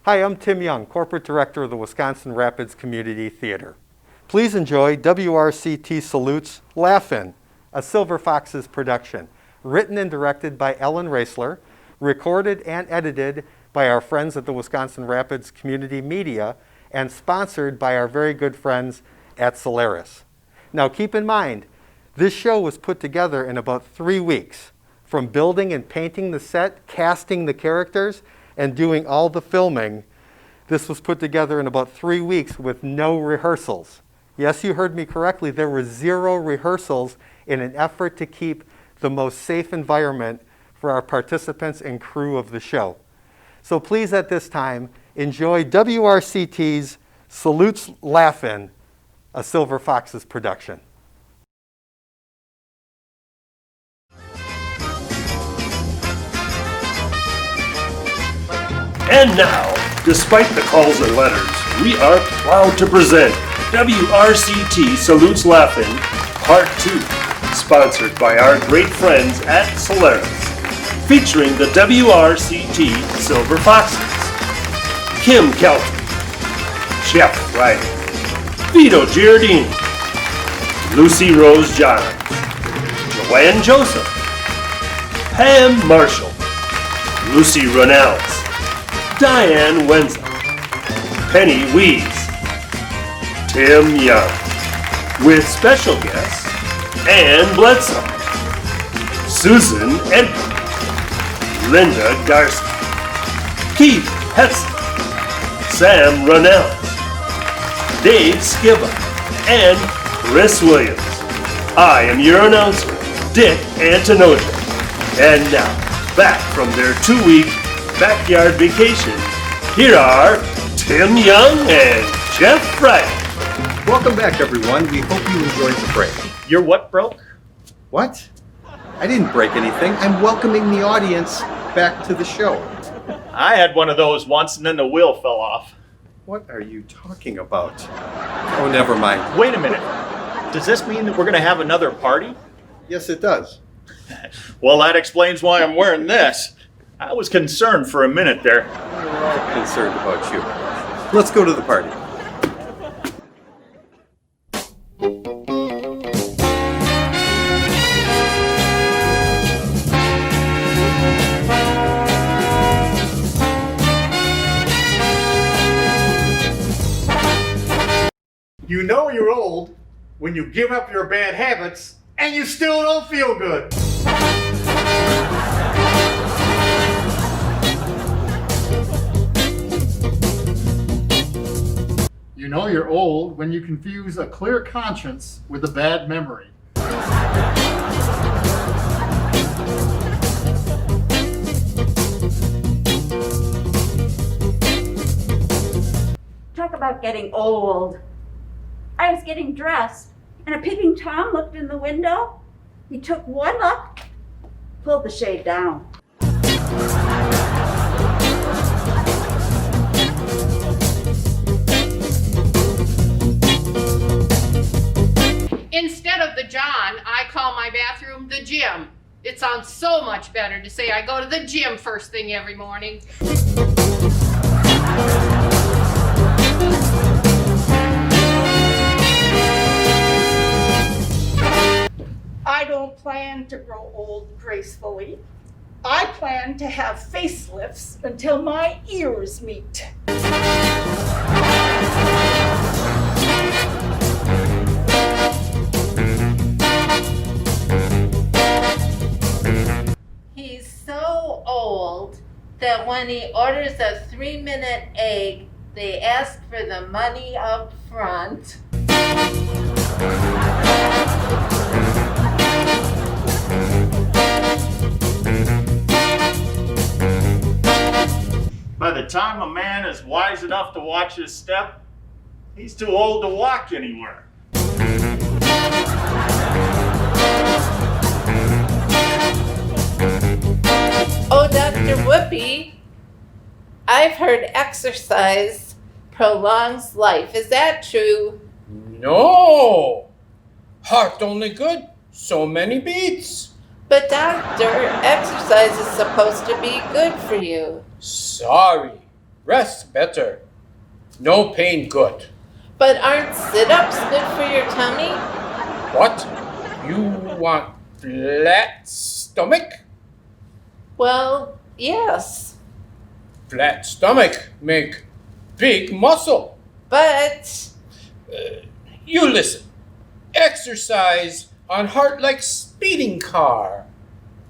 Hi, I'm Tim Young, Corporate Director of the Wisconsin Rapids Community Theater. Please enjoy WRCT Salutes Laugh-In, a Silver Foxes production, written and directed by Ellen Raisler, recorded and edited by our friends at the Wisconsin Rapids Community Media, and sponsored by our very good friends at Solaris. Now keep in mind, this show was put together in about 3 weeks, from building and painting the set, casting the characters, and doing all the filming. This was put together in about 3 weeks with no rehearsals. Yes, you heard me correctly. There were 0 rehearsals in an effort to keep the most safe environment for our participants and crew of the show. So please, at this time, enjoy WRCT's Salutes Laugh-In, a Silver Foxes production. And now, despite the calls and letters, we are proud to present WRCT Salutes Laugh-In Part 2, sponsored by our great friends at Solaris, featuring the WRCT Silver Foxes, Kim Kelton, Jeff Ryder, Vito Giardini, Lucy Rose Johns, Joanne Joseph, Pam Marshall, Lucy Ronells, Diane Wenzel, Penny Wees, Tim Young, with special guests Ann Bledsoe, Susan Edgar, Linda Garcia, Keith Hetzel, Sam Ronells, Dave Skiba, and Chris Williams. I am your announcer, Dick Antonoja. And now, back from their 2-week backyard vacation, here are Tim Young and Jeff Wright. Welcome back, everyone. We hope you enjoyed the break. Your what broke? What? I didn't break anything. I'm welcoming the audience back to the show. I had one of those once and then the wheel fell off. What are you talking about? Oh, never mind. Wait a minute. Does this mean that we're going to have another party? Yes, it does. Well, that explains why I'm wearing this. I was concerned for a minute there. We're all concerned about you. Let's go to the party. You know you're old when you give up your bad habits and you still don't feel good. You know you're old when you confuse a clear conscience with a bad memory. Talk about getting old. I was getting dressed, and a peeping Tom looked in the window. He took one look, pulled the shade down. Instead of the John, I call my bathroom the gym. It sounds so much better to say I go to the gym first thing every morning. I don't plan to grow old gracefully. I plan to have facelifts until my ears meet. He's so old that when he orders a 3-minute egg, they ask for the money up front. By the time a man is wise enough to watch his step, he's too old to walk anywhere. Oh, Dr. Whoopi, I've heard exercise prolongs life. Is that true? No! Heart only good, so many beats. But doctor, exercise is supposed to be good for you. Sorry, Rest better. No pain good. But aren't sit-ups good for your tummy? What? You want flat stomach? Well, yes. Flat stomach make big muscle. But You listen. Exercise on heart like speeding car.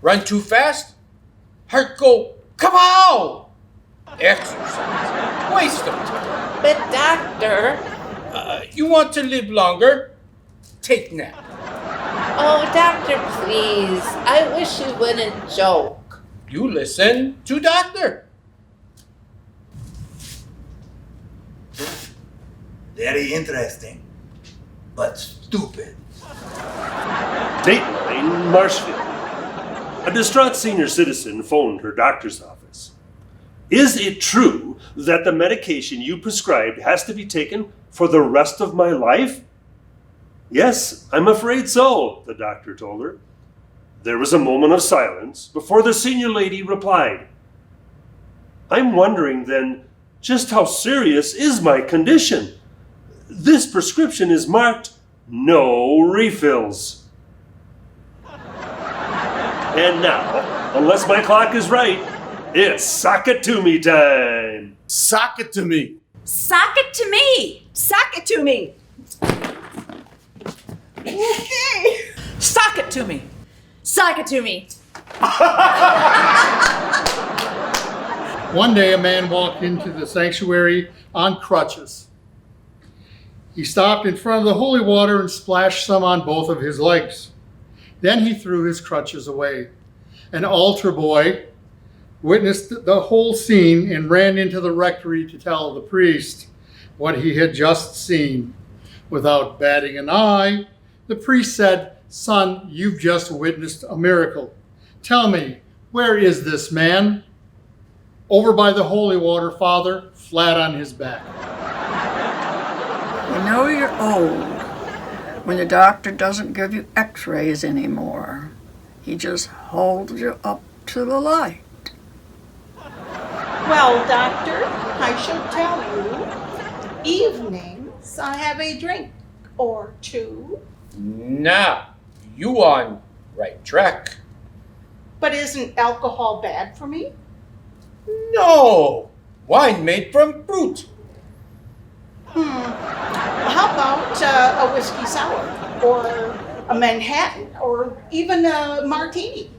Run too fast, heart go kapow! Exercise. Waste of time. but doctor, You want to live longer? Take nap. oh doctor, please. I wish you wouldn't joke. You listen to doctor. Very interesting, but stupid. Dateline, Marshfield. A distraught senior citizen phoned her doctor's office. Is it true that the medication you prescribed has to be taken for the rest of my life? Yes, I'm afraid so, the doctor told her. There was a moment of silence before the senior lady replied. I'm wondering then, just how serious is my condition? This prescription is marked no refills. And now, unless my clock is right, it's sock it to me time. Sock it to me. Sock it to me. Sock it to me. Okay. Sock it to me. Sock it to me. One day a man walked into the sanctuary on crutches. He stopped in front of the holy water and splashed some on both of his legs. Then he threw his crutches away. An altar boy witnessed the whole scene and ran into the rectory to tell the priest what he had just seen. Without batting an eye, the priest said, "Son, you've just witnessed a miracle. Tell me, where is this man?" "Over by the holy water, Father, flat on his back." You know you're old when the doctor doesn't give you x-rays anymore. He just holds you up to the light. Well, doctor, I should tell you, evenings I have a drink or two. Now, you on right track. But isn't alcohol bad for me? No, wine made from fruit. How about a whiskey sour or a Manhattan or even a martini?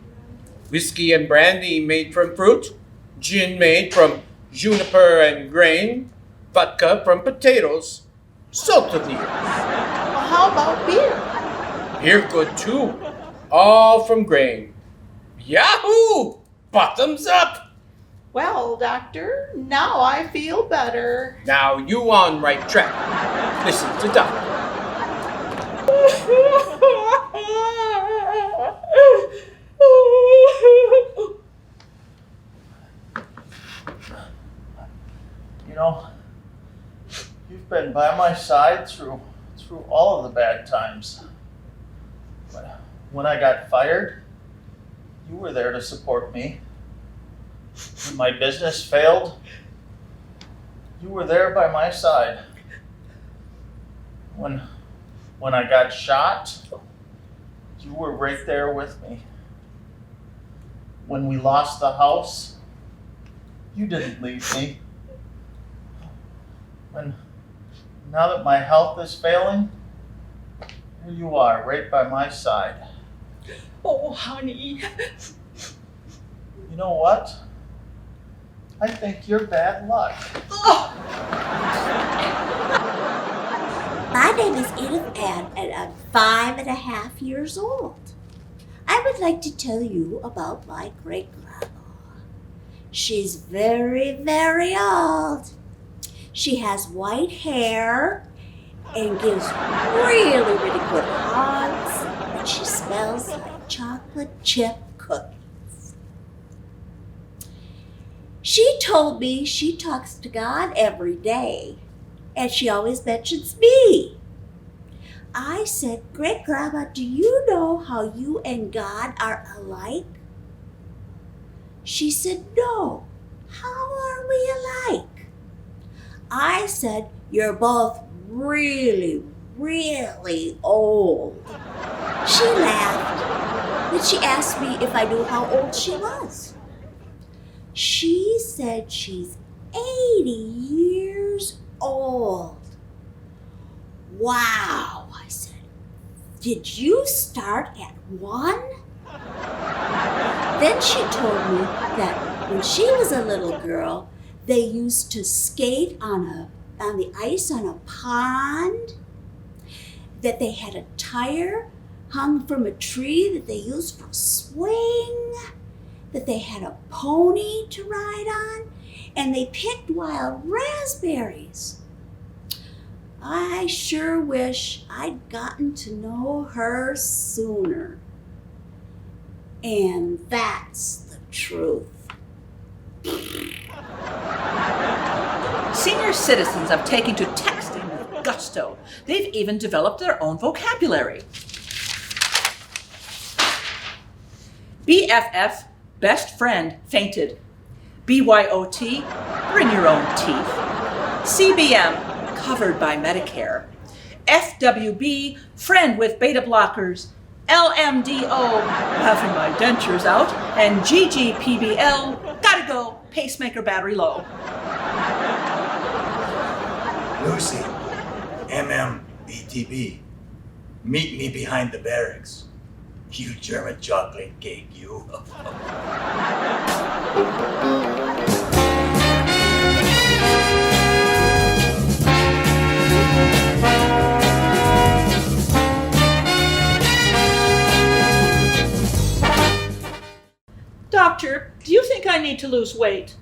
Whiskey and brandy made from fruit. Gin made from juniper and grain. Vodka from potatoes. Salt of the earth. How about beer? Beer good too. All from grain. Yahoo! Bottoms up! Well, doctor, now I feel better. Now you on right track. Listen to doctor. You know, you've been by my side through all of the bad times. When I got fired, you were there to support me. When my business failed, you were there by my side. When I got shot, you were right there with me. When we lost the house, you didn't leave me. Now that my health is failing, here you are, right by my side. Oh, honey. You know what? I think you're bad luck. My name is Edith Ann, and I'm 5.5 years old. I would like to tell you about my great-grandma. She's very, very old. She has white hair and gives really, really good hugs, and she smells like chocolate chip cookies. She told me she talks to God every day, and she always mentions me. I said, "Great-grandma, do you know how you and God are alike?" She said, "No. How are we alike?" I said, "You're both really, really old." She laughed. Then she asked me if I knew how old she was. She said she's 80 years old. "Wow," I said. "Did you start at 1?" Then she told me that when she was a little girl, they used to skate on the ice on a pond, that they had a tire hung from a tree that they used for a swing, that they had a pony to ride on, and they picked wild raspberries. I sure wish I'd gotten to know her sooner. And that's the truth. Senior citizens have taken to texting with gusto. They've even developed their own vocabulary. BFF, best friend, fainted. BYOT, bring your own teeth. CBM, covered by Medicare. FWB, friend with beta blockers. LMDO, laughing my dentures out. And GGPBL, gotta go, pacemaker battery low. Lucy, MMBTB, meet me behind the barracks. You German chocolate cake, you. Doctor, do you think I need to lose weight?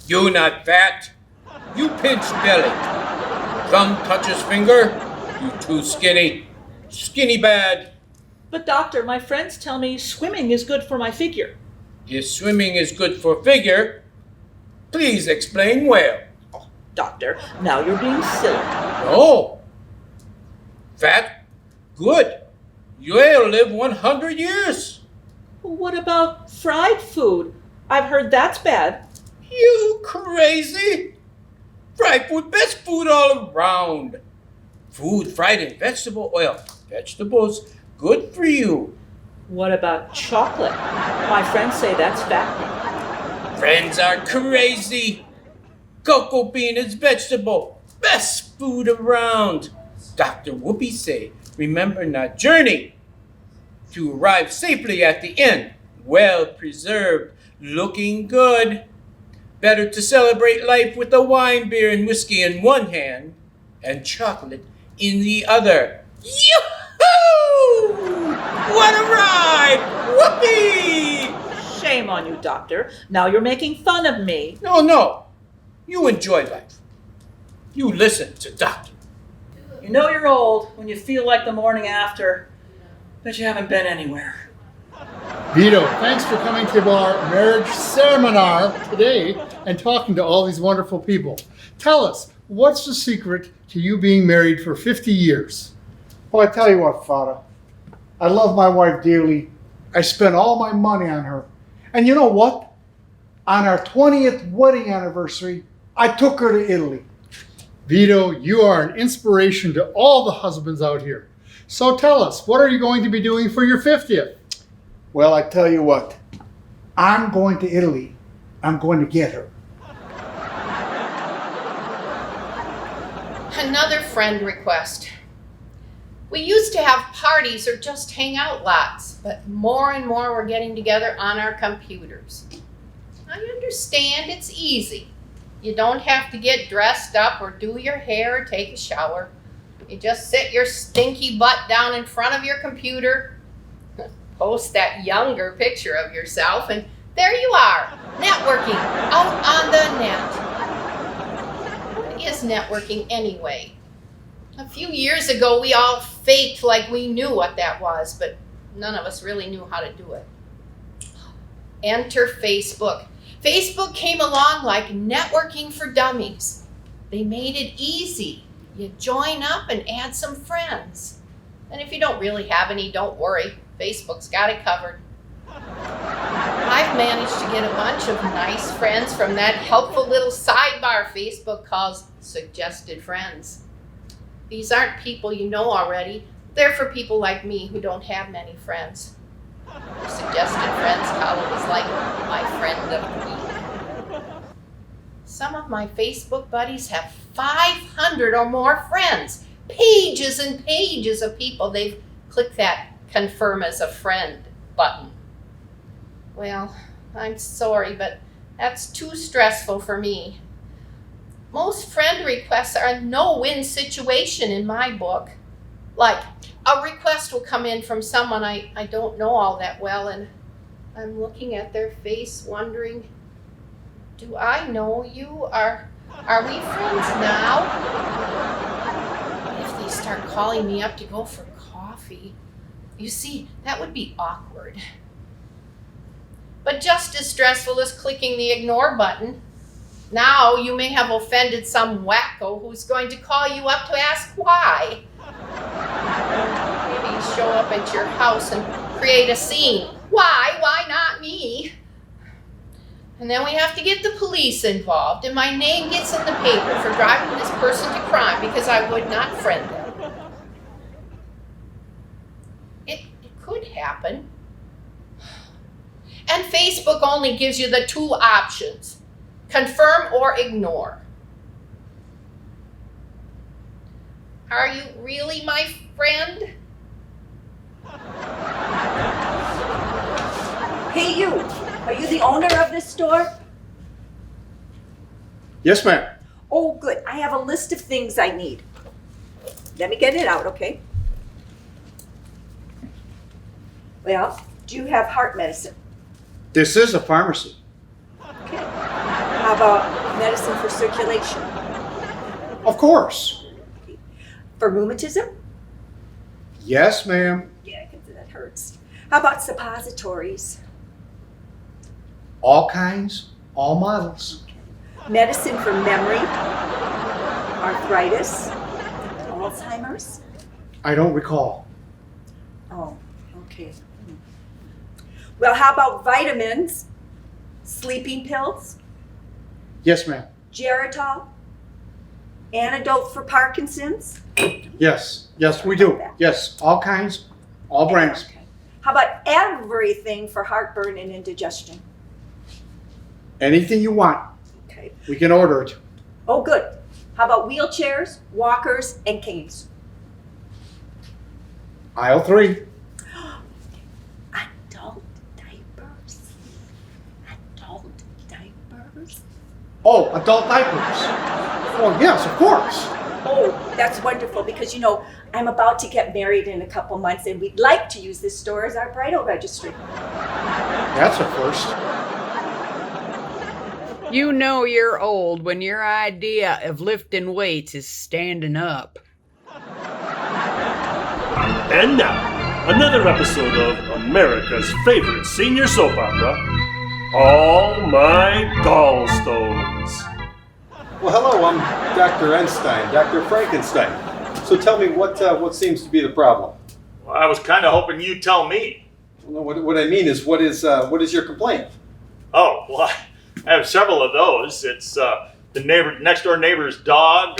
You not fat. You pinch belly. Thumb touches finger. You too skinny. Skinny bad. But doctor, my friends tell me swimming is good for my figure. If swimming is good for figure, please explain well. Oh, doctor, now you're being silly. No. Fat, good. You'll live 100 years. What about fried food? I've heard that's bad. You crazy? Fried food, best food all around. Food fried in vegetable oil. Vegetables, good for you. What about chocolate? My friends say that's fattening. Friends are crazy. Cocoa bean is vegetable. Best food around. Dr. Whoopi say, remember not journey to arrive safely at the end, well preserved, looking good. Better to celebrate life with a wine, beer, and whiskey in one hand and chocolate in the other. Yoo-hoo! What a ride! Whoopee! Shame on you, doctor. Now you're making fun of me. No. You enjoy life. You listen to doctor. You know you're old when you feel like the morning after, but you haven't been anywhere. Vito, thanks for coming to our marriage seminar today and talking to all these wonderful people. Tell us, what's the secret to you being married for 50 years? Well, I tell you what, Father. I love my wife dearly. I spent all my money on her. And you know what? On our 20th wedding anniversary, I took her to Italy. Vito, you are an inspiration to all the husbands out here. So tell us, what are you going to be doing for your 50th? Well, I tell you what. I'm going to Italy. I'm going to get her. Another friend request. We used to have parties or just hang out lots, but more and more we're getting together on our computers. I understand it's easy. You don't have to get dressed up or do your hair or take a shower. You just sit your stinky butt down in front of your computer, post that younger picture of yourself, and there you are, networking out on the net. What is networking anyway? A few years ago, we all faked like we knew what that was, but none of us really knew how to do it. Enter Facebook. Facebook came along like networking for dummies. They made it easy. You join up and add some friends. And if you don't really have any, don't worry. Facebook's got it covered. I've managed to get a bunch of nice friends from that helpful little sidebar Facebook called Suggested Friends. These aren't people you know already. They're for people like me who don't have many friends. The Suggested Friends column is like my friend of the week. Some of my Facebook buddies have 500 or more friends. Pages and pages of people. They've clicked that confirm as a friend button. Well, I'm sorry, but that's too stressful for me. Most friend requests are a no-win situation in my book. Like, a request will come in from someone I don't know all that well, and I'm looking at their face wondering, do I know you? Are we friends now? What if they start calling me up to go for coffee? You see, that would be awkward. But just as stressful as clicking the ignore button. Now you may have offended some wacko who's going to call you up to ask why. Maybe show up at your house and create a scene. Why? Why not me? And then we have to get the police involved, and my name gets in the paper for driving this person to crime because I would not friend them. It could happen. And Facebook only gives you the two options, confirm or ignore. Are you really my friend? Hey, you. Are you the owner of this store? Yes, ma'am. Oh, good. I have a list of things I need. Let me get it out, okay? Well, do you have heart medicine? This is a pharmacy. Okay. How about medicine for circulation? Of course. For rheumatism? Yes, ma'am. Yeah, that hurts. How about suppositories? All kinds, all models. Medicine for memory, arthritis, Alzheimer's? I don't recall. Oh, okay. Well, how about vitamins, sleeping pills, Yes, ma'am. Geritol, antidote for Parkinson's? Yes, yes, we do. Yes, all kinds, all brands. How about everything for heartburn and indigestion? Anything you want, Okay. we can order it. Oh, good. How about wheelchairs, walkers, and canes? Aisle 3. Adult diapers. Adult diapers. Oh, adult diapers. Oh, yes, of course. Oh, that's wonderful because, you know, I'm about to get married in a couple months and we'd like to use this store as our bridal registry. That's a first. You know you're old when your idea of lifting weights is standing up. And now, another episode of America's favorite senior soap opera, All My Gallstones. Well, hello, I'm Dr. Einstein, Dr. Frankenstein. So tell me what seems to be the problem? Well, I was kind of hoping you'd tell me. Well, what I mean is, what is your complaint? Oh, well, I have several of those. It's the next door neighbor's dog,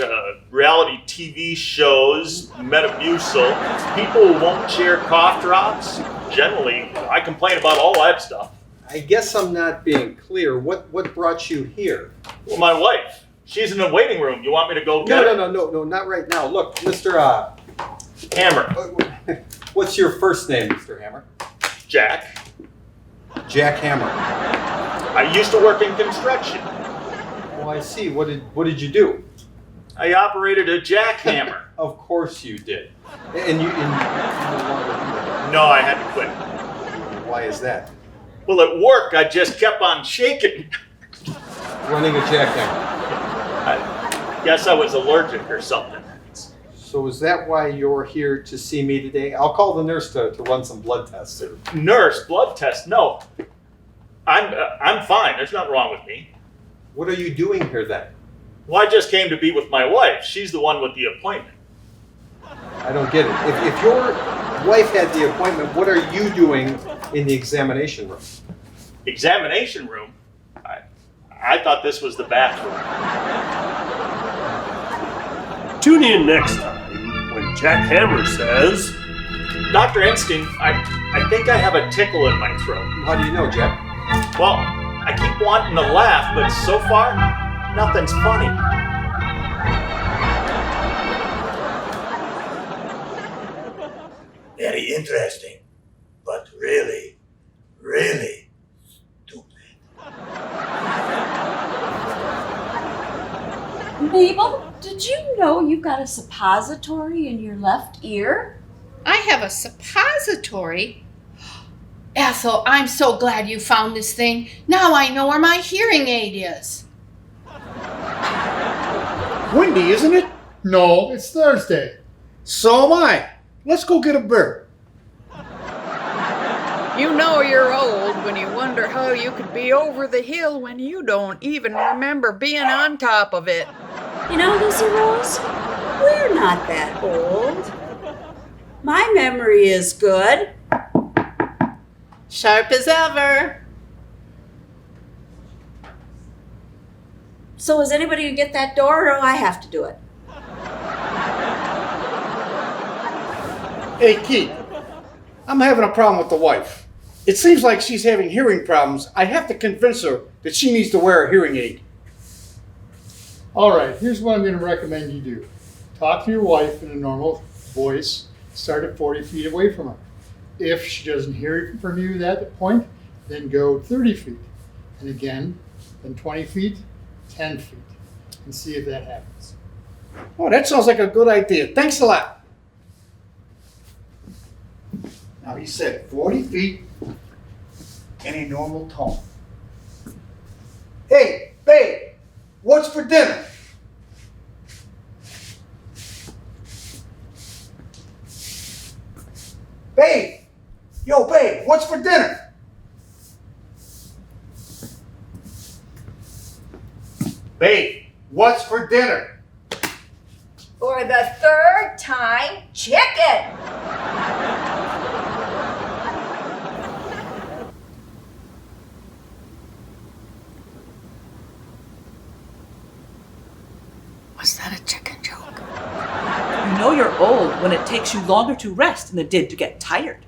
reality TV shows, Metamucil, people who won't share cough drops. Generally, I complain about all that stuff. I guess I'm not being clear. What brought you here? Well, my wife. She's in the waiting room. You want me to go get her? No, not right now. Look, Mr. Hammer. What's your first name, Mr. Hammer? Jack. Jack Hammer. I used to work in construction. Oh, I see. What did you do? I operated a jackhammer. Of course you did. And you no longer do that. No, I had to quit. Why is that? Well, at work, I just kept on shaking. Running a jackhammer. I guess I was allergic or something. So is that why you're here to see me today? I'll call the nurse to run some blood tests. Nurse, blood test? No. I'm fine. There's nothing wrong with me. What are you doing here then? Well, I just came to be with my wife. She's the one with the appointment. I don't get it. If your wife had the appointment, what are you doing in the examination room. Examination room? I thought this was the bathroom. Tune in next time when Jack Hammer says, Dr. Enstein, I think I have a tickle in my throat. How do you know, Jack? Well, I keep wanting to laugh, but so far, nothing's funny. Very interesting, but really, really stupid. Mabel, did you know you've got a suppository in your left ear? I have a suppository? Ethel, I'm so glad you found this thing. Now I know where my hearing aid is. Windy, isn't it? No, it's Thursday. So am I. Let's go get a beer. You know you're old when you wonder how you could be over the hill when you don't even remember being on top of it. You know, Lucy Rose, we're not that old. My memory is good. Sharp as ever. So is anybody gonna get that door, or do I have to do it? Hey, Keith. I'm having a problem with the wife. It seems like she's having hearing problems. I have to convince her that she needs to wear a hearing aid. All right, here's what I'm going to recommend you do. Talk to your wife in a normal voice. Start at 40 feet away from her. If she doesn't hear from you at that point, then go 30 feet. And again, then 20 feet, 10 feet. And see if that happens. Oh, that sounds like a good idea. Thanks a lot. Now, he said 40 feet in a normal tone. Hey, babe, what's for dinner? Babe, yo, babe, what's for dinner? Babe, what's for dinner? For the third time, chicken. Was that a chicken joke? You know you're old when it takes you longer to rest than it did to get tired.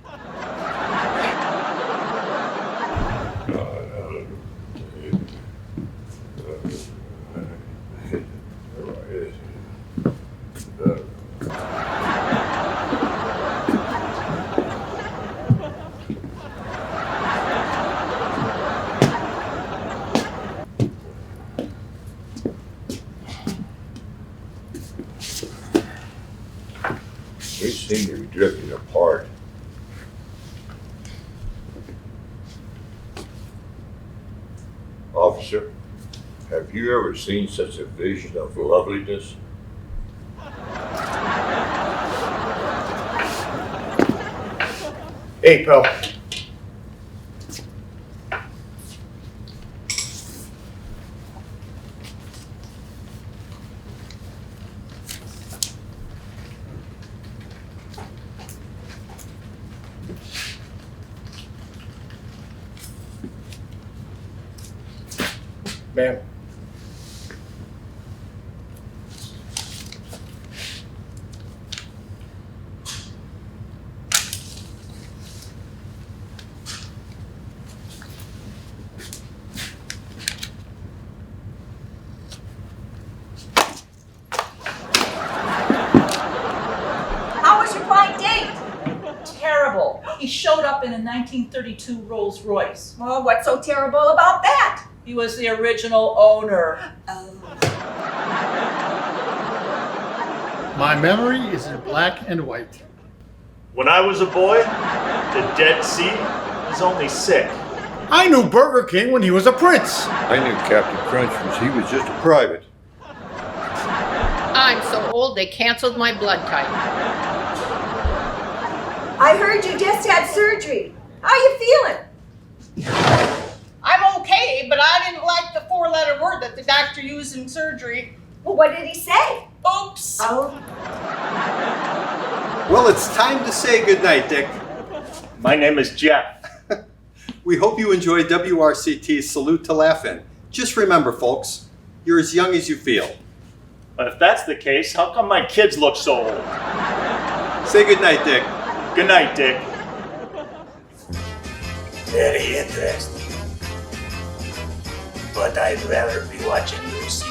We seem to be drifting apart. Officer, have you ever seen such a vision of loveliness? Hey, pal. Ma'am. How was your blind date? Terrible. He showed up in a 1932 Rolls Royce. Well, what's so terrible about that? He was the original owner. My memory is in black and white. When I was a boy, the Dead Sea was only sick. I knew Burger King when he was a prince. I knew Captain Crunch when he was just a private. I'm so old they canceled my blood type. I heard you just had surgery. How you feeling? I'm okay, but I didn't like the 4-letter word that the doctor used in surgery. Well, what did he say? Oops. Oh. Well, it's time to say goodnight, Dick. My name is Jeff. We hope you enjoyed WRCT's Salute to Laugh-In. Just remember, folks, you're as young as you feel. But if that's the case, how come my kids look so old? Say goodnight, Dick. Good night, Dick. Very interesting. But I'd rather be watching Lucy.